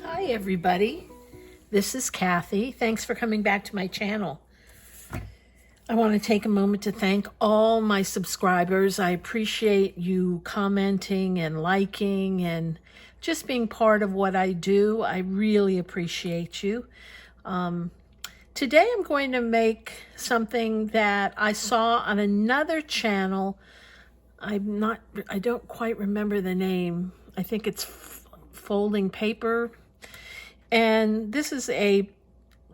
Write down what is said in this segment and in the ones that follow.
Hi everybody, this is Kathy. Thanks for coming back to my channel. I want to take a moment to thank all my subscribers. I appreciate you commenting and liking and just being part of what I do. I really appreciate you. Today I'm going to make something that I saw on another channel. I don't quite remember the name. I think it's folding paper. And this is a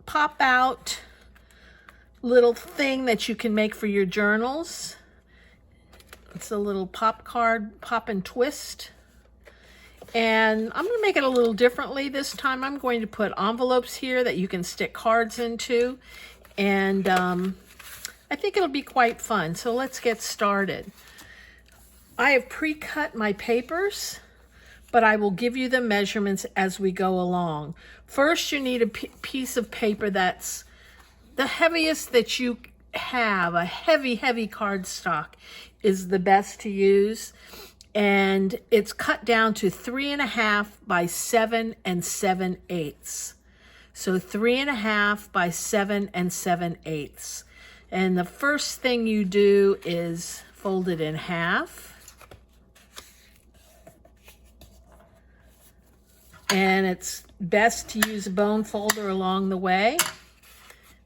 pop out little thing that you can make for your journals. It's a little pop card, pop and twist. And I'm going to make it a little differently this time. I'm going to put envelopes here that you can stick cards into. And I think it'll be quite fun. So let's get started. I have pre-cut my papers, but I will give you the measurements as we go along. First, you need a piece of paper that's the heaviest that you have. A heavy cardstock is the best to use. And it's cut down to 3.5 by 7 7/8. So 3.5 by 7 7/8. And the first thing you do is fold it in half. And it's best to use a bone folder along the way.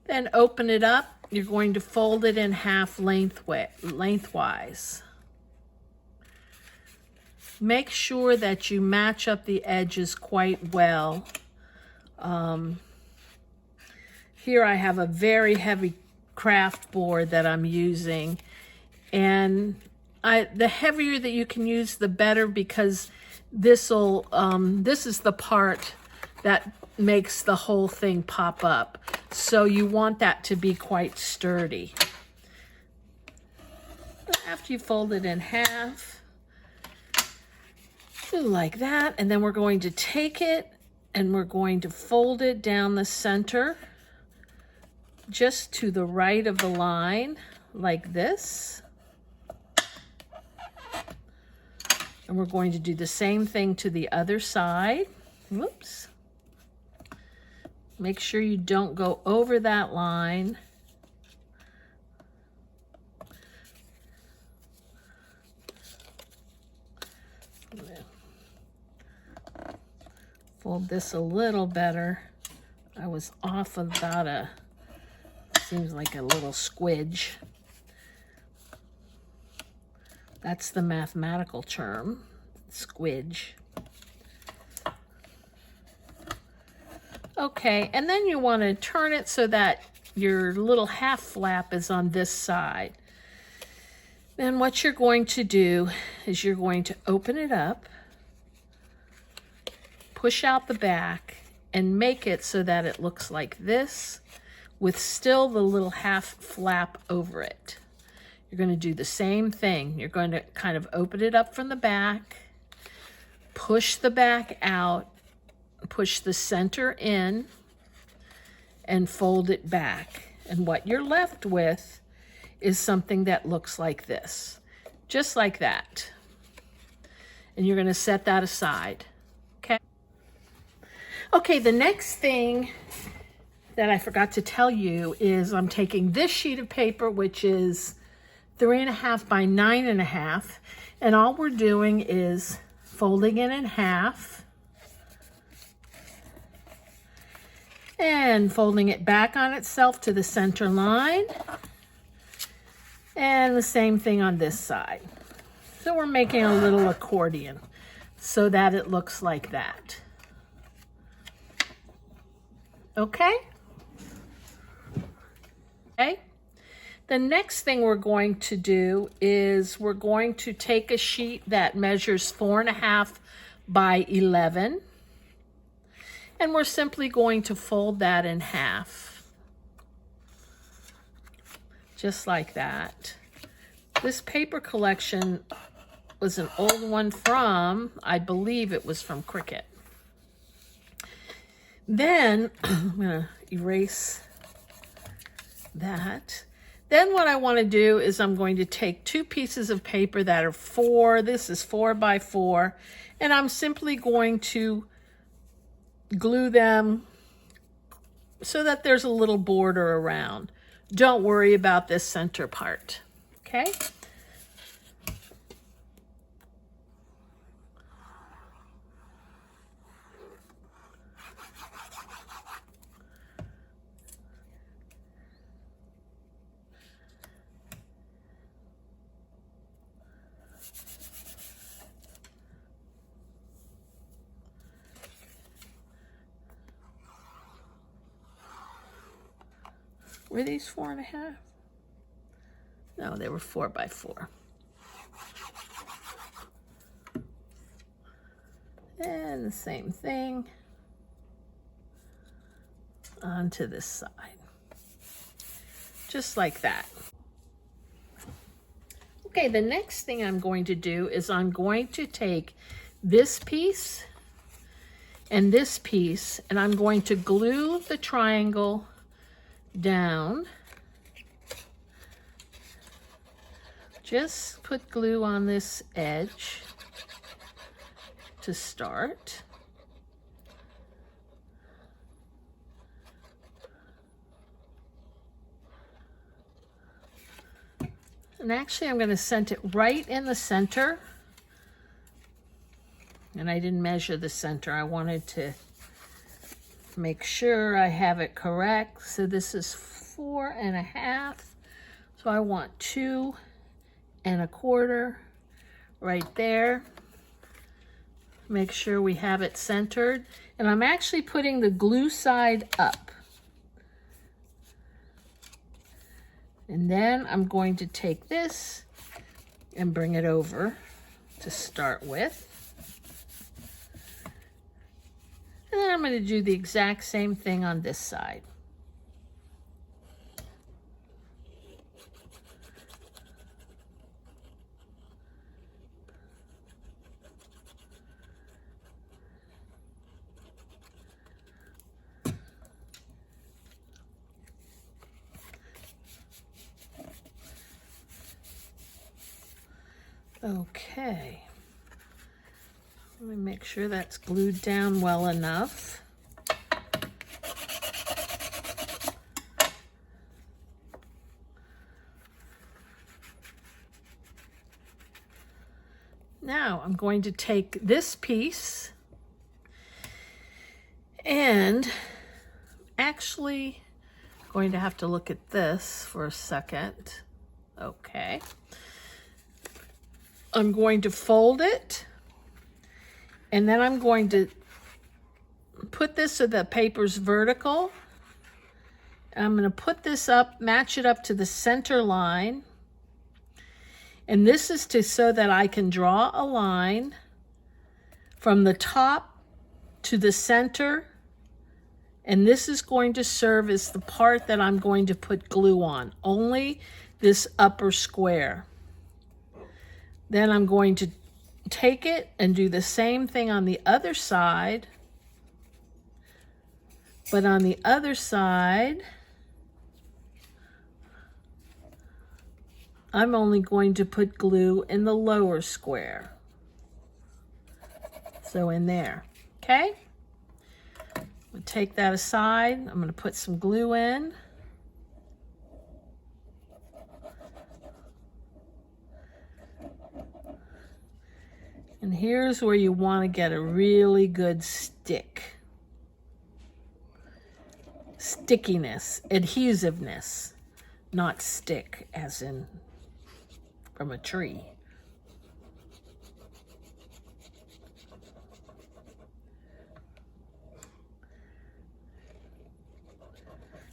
Then open it up. You're going to fold it in half lengthwise. Make sure that you match up the edges quite well. Here I have a very heavy craft board that I'm using. And the heavier that you can use, the better, because this is the part that makes the whole thing pop up. So you want that to be quite sturdy. After you fold it in half, do like that, and then we're going to take it and we're going to fold it down the center, just to the right of the line, like this. And we're going to do the same thing to the other side. Whoops. Make sure you don't go over that line. Fold this a little better. I was off about seems like a little squidge. That's the mathematical term, squidge. Okay, and then you want to turn it so that your little half flap is on this side. Then what you're going to do is you're going to open it up, push out the back, and make it so that it looks like this, with still the little half flap over it. You're going to do the same thing. You're going to kind of open it up from the back, push the back out, push the center in, and fold it back. And what you're left with is something that looks like this, just like that. And you're going to set that aside. Okay, the next thing that I forgot to tell you is I'm taking this sheet of paper, which is 3.5 by 9.5, and all we're doing is folding it in half and folding it back on itself to the center line, and the same thing on this side. So we're making a little accordion so that it looks like that. Okay? Okay. The next thing we're going to do is we're going to take a sheet that measures 4.5 by 11, and we're simply going to fold that in half, just like that. This paper collection was an old one from, I believe it was from Cricut. Then I'm going to erase that. Then what I want to do is I'm going to take two pieces of paper that are this is 4 by 4, and I'm simply going to glue them so that there's a little border around. Don't worry about this center part, okay? Were these 4.5? No, they were 4 by 4. And the same thing onto this side. Just like that. Okay, the next thing I'm going to do is I'm going to take this piece and this piece, and I'm going to glue the triangle down. Just put glue on this edge to start. And actually I'm going to set it right in the center. And I didn't measure the center. I wanted to make sure I have it correct. So this is 4.5. So I want 2.25 right there. Make sure we have it centered. And I'm actually putting the glue side up. And then I'm going to take this and bring it over to start with. And then I'm going to do the exact same thing on this side. Okay. Let me make sure that's glued down well enough. Now I'm going to take this piece and actually going to have to look at this for a second. Okay. I'm going to fold it, and then I'm going to put this so the paper's vertical. And I'm going to put this up, match it up to the center line. And this is so that I can draw a line from the top to the center. And this is going to serve as the part that I'm going to put glue on, only this upper square. Then I'm going to take it and do the same thing on the other side. But on the other side, I'm only going to put glue in the lower square. So in there, okay? We'll take that aside. I'm going to put some glue in. And here's where you want to get a really good stick. Stickiness, adhesiveness, not stick as in from a tree.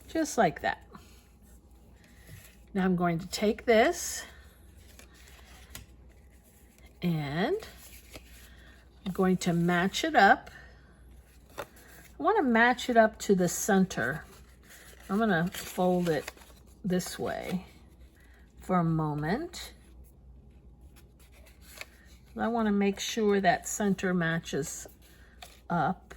Just like that. Now I'm going to take this and I'm going to match it up. I want to match it up to the center. I'm going to fold it this way for a moment. I want to make sure that center matches up.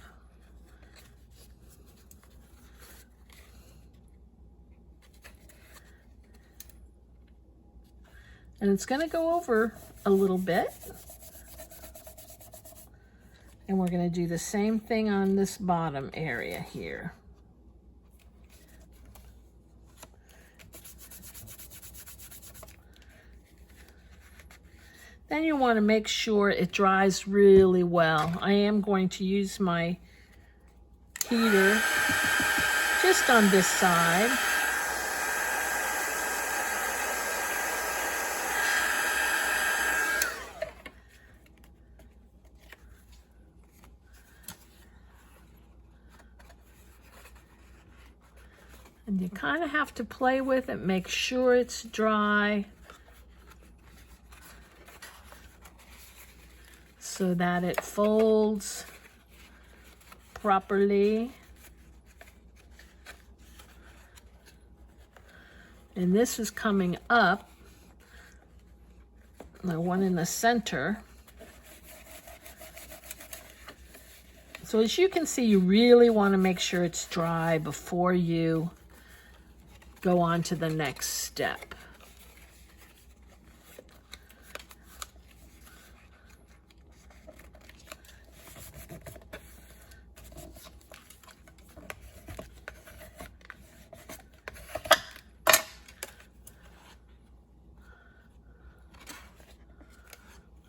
And it's going to go over a little bit. And we're going to do the same thing on this bottom area here. Then you want to make sure it dries really well. I am going to use my heater just on this side. And you kind of have to play with it, make sure it's dry so that it folds properly. And this is coming up, the one in the center. So as you can see, you really want to make sure it's dry before you go on to the next step.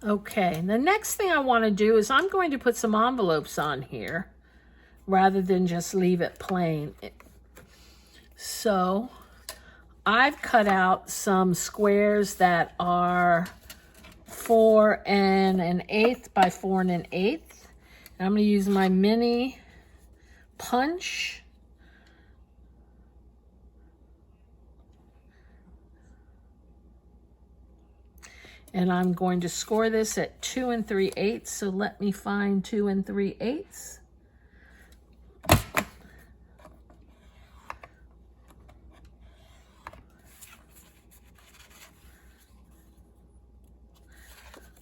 Okay, the next thing I want to do is I'm going to put some envelopes on here rather than just leave it plain. So I've cut out some squares that are 4 1/8 by 4 1/8. And I'm going to use my mini punch. And I'm going to score this at 2 3/8. So let me find 2 3/8.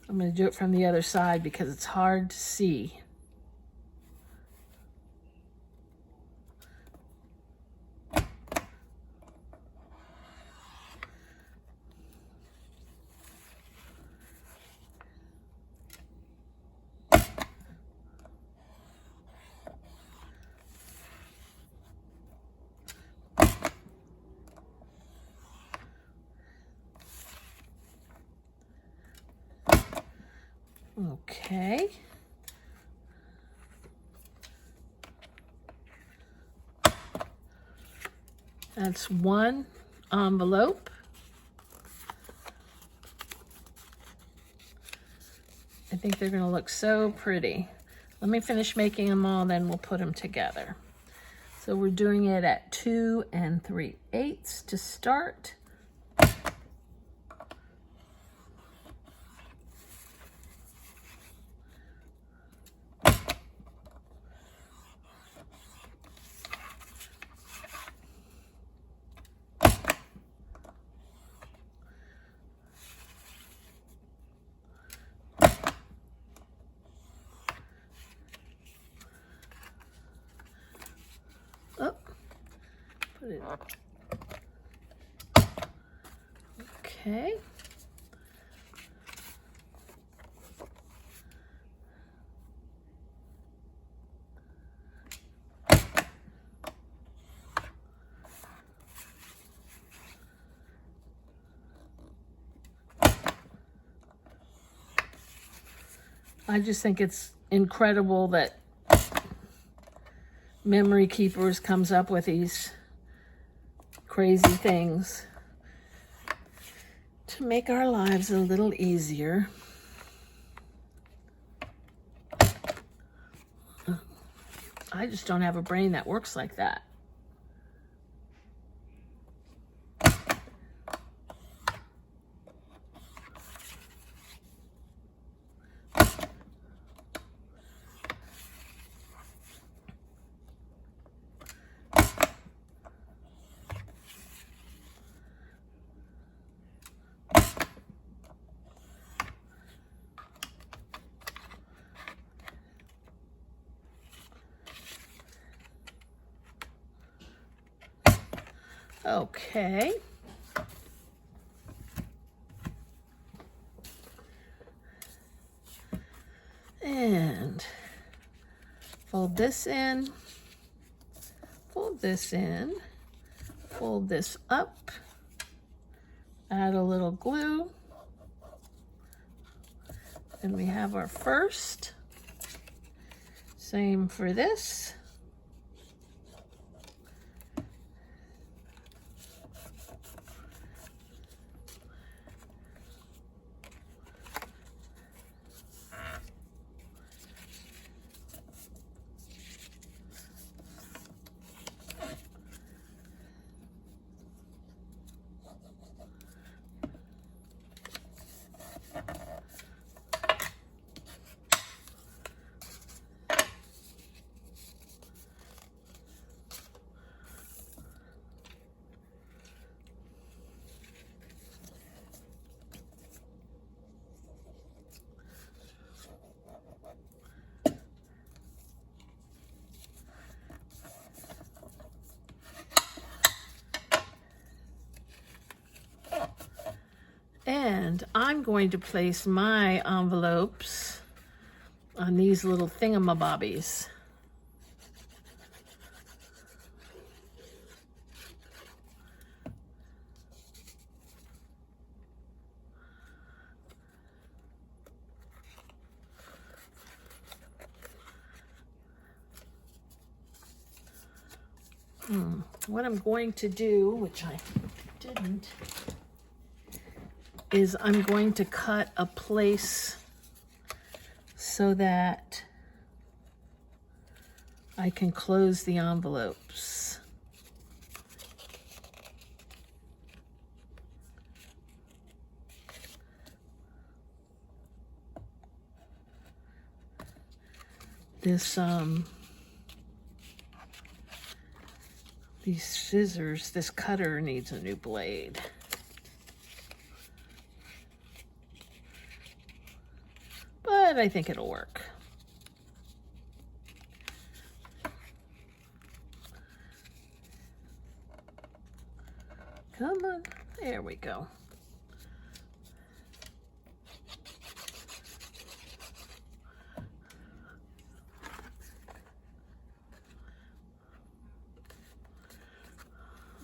I'm going to do it from the other side because it's hard to see. Okay. That's one envelope. I think they're going to look so pretty. Let me finish making them all, then we'll put them together. So we're doing it at 2 3/8 to start. Okay. I just think it's incredible that Memory Keepers comes up with these crazy things to make our lives a little easier. I just don't have a brain that works like that. Okay. And Fold this in, fold this in, fold this up, add a little glue, and we have our first. Same for this. And I'm going to place my envelopes on these little thingamabobbies. What I'm going to do, which I didn't, is I'm going to cut a place so that I can close the envelopes. These scissors, this cutter needs a new blade. But I think it'll work. Come on, there we go.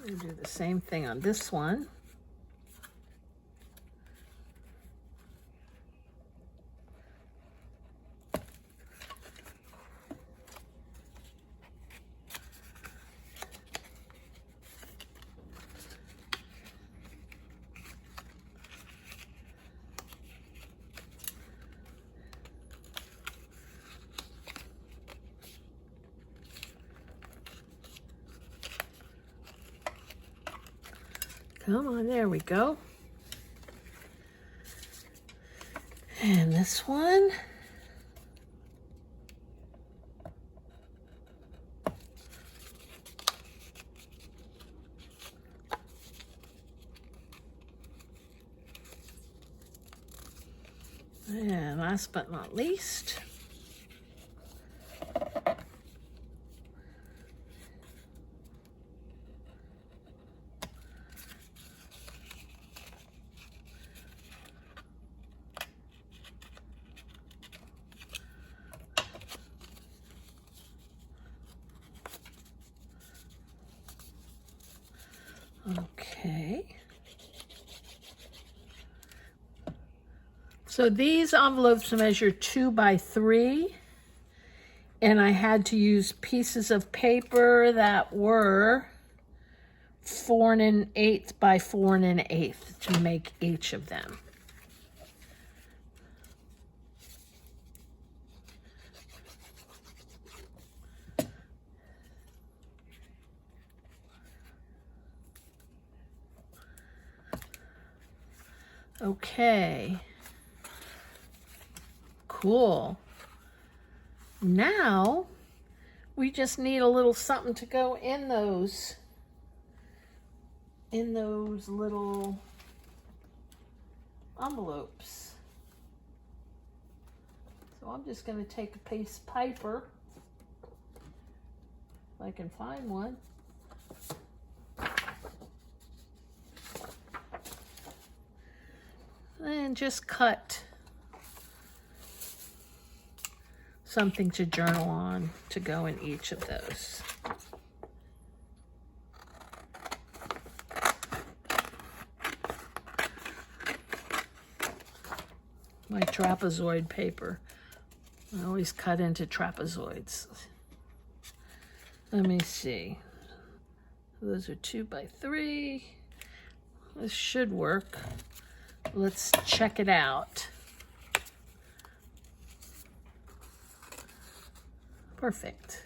I'm gonna do the same thing on this one. Come on, there we go. And this one. And last but not least, okay. So these envelopes measure 2 by 3, and I had to use pieces of paper that were 4 1/8 by 4 1/8 to make each of them. Okay. Cool. Now we just need a little something to go in those little envelopes. So I'm just going to take a piece of paper, if I can find one. And just cut something to journal on to go in each of those. My trapezoid paper. I always cut into trapezoids. Let me see. Those are 2 by 3. This should work. Let's check it out. Perfect.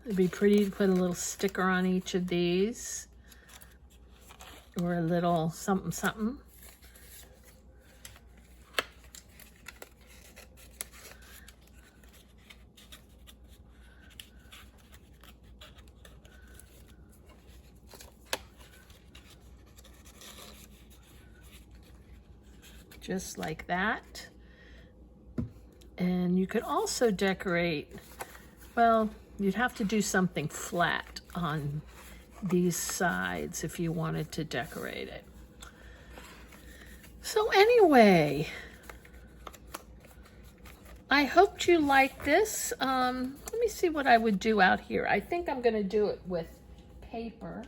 It'd be pretty to put a little sticker on each of these, or a little something something. Just like that. And you could also decorate, well, you'd have to do something flat on these sides if you wanted to decorate it. So anyway, I hoped you liked this. Let me see what I would do out here. I think I'm going to do it with paper.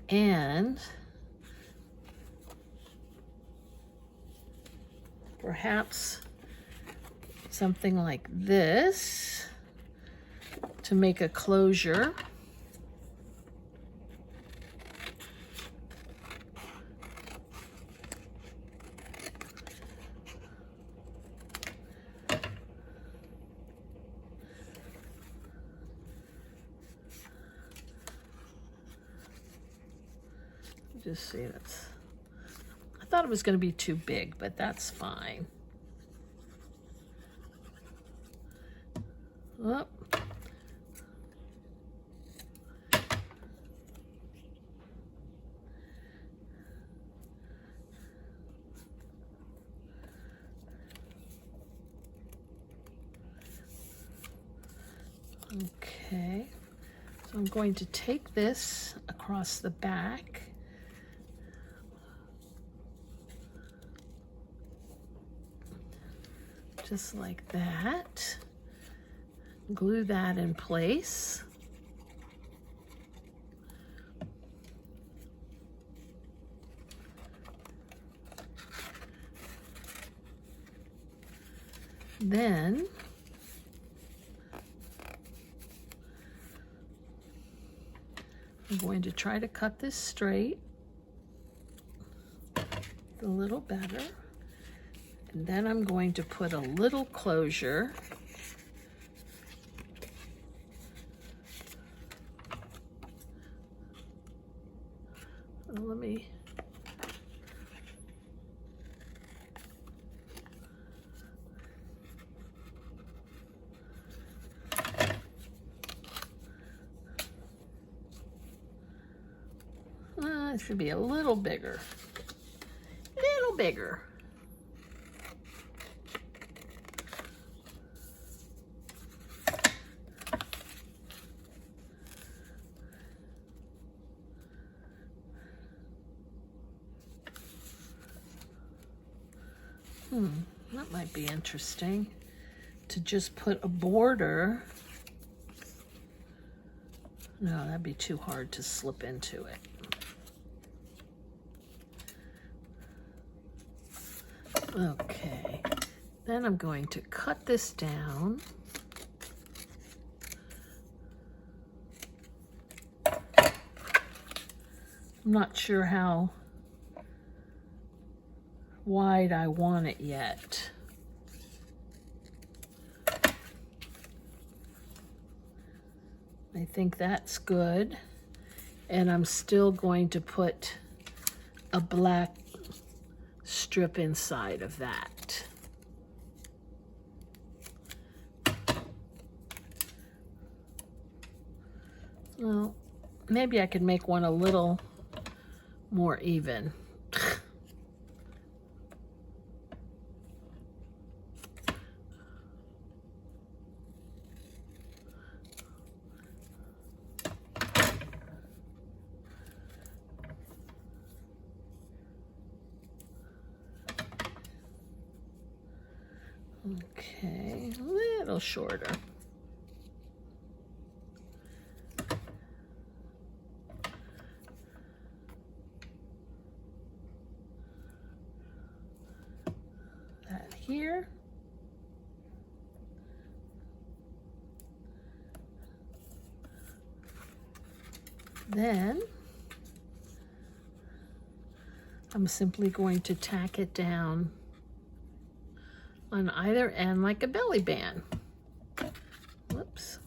And perhaps something like this to make a closure. Just see, that's, I thought it was going to be too big, but that's fine. Oh. Okay, so I'm going to take this across the back. Just like that. Glue that in place. Then I'm going to try to cut this straight a little better. And then I'm going to put a little closure. Let me it should be a little bigger. Little bigger. That might be interesting to just put a border. No, that'd be too hard to slip into it. Okay, then I'm going to cut this down. I'm not sure how wide I want it yet. I think that's good. And I'm still going to put a black strip inside of that. Well, maybe I could make one a little more even. Okay, a little shorter. That here. Then I'm simply going to tack it down on either end like a belly band. Whoops.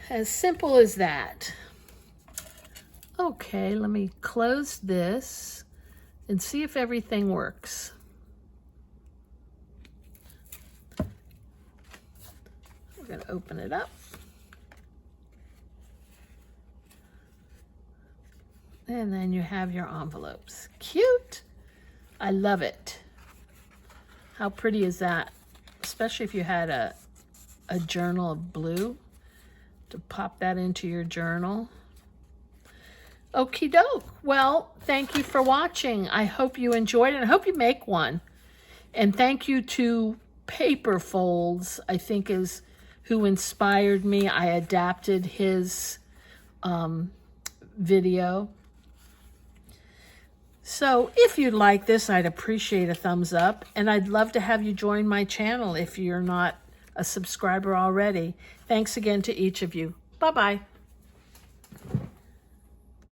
As simple as that. Okay, let me close this and see if everything works. We're going to open it up. And then you have your envelopes. Cute! I love it. How pretty is that? Especially if you had a journal of blue, to pop that into your journal. Okie doke. Well, thank you for watching. I hope you enjoyed it. I hope you make one. And thank you to Paper Folds, I think is who inspired me. I adapted his video. So if you like this, I'd appreciate a thumbs up. And I'd love to have you join my channel if you're not a subscriber already. Thanks again to each of you. Bye-bye.